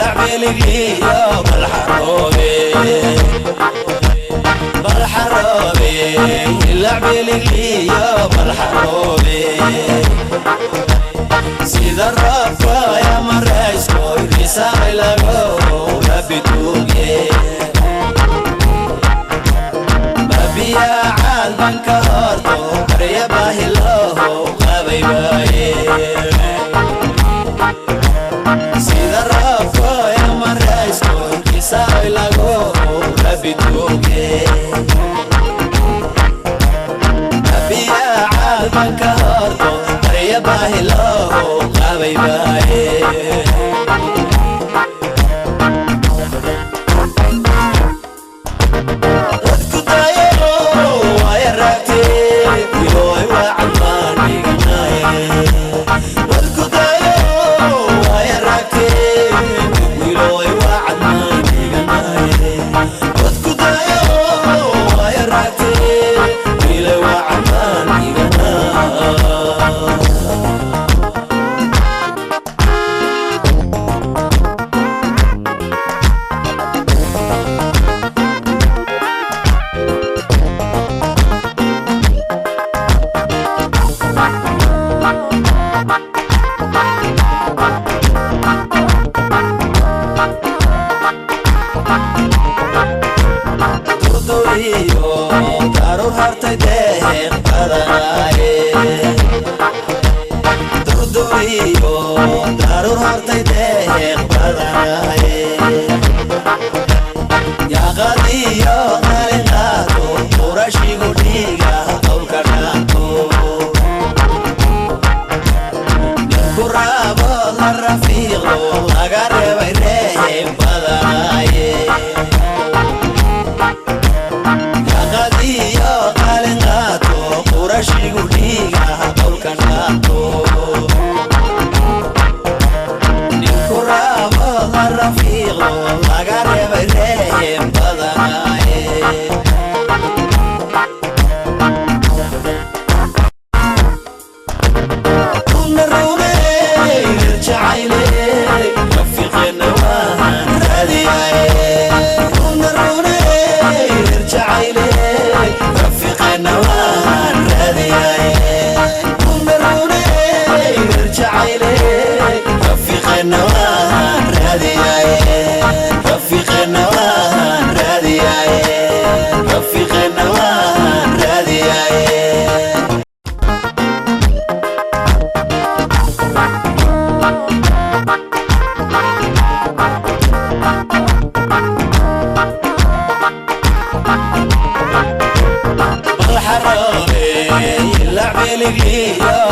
يلعب لقيا بالحرابي بالحرابي يلعب لقيا بالحرابي سيد الرفا يا مريس كوي رسالة لقو لبتوقي بابيا عالبان كهارتو بريا باهي الله غابي باي سيد الرفا يا مريس كوي رسالة لقو لبتوقي بابيا عالبان كهارتو بريا باهي الله غابي باي Daru hartay deeq badanaye Durduriyo daru hartay deeq badanaye Yaqadiyo nalinato Turashigu dhiga qawlka dhaanto Ninkurabo la rafiiqo laga reebay deeq badanaye Turashigu dhiga qawlka dhaanto Ninkurabo la rafiiqo laga reebay reeb badanaye Kuna rumey irjacayle rafiiqena waan raadiyaye Kuna rumey irjacayle rafiiqena waan رفيقنا وان رادياي رفيقنا وان رادياي رفيقنا وان رادياي بالحرامي يلعب لقيا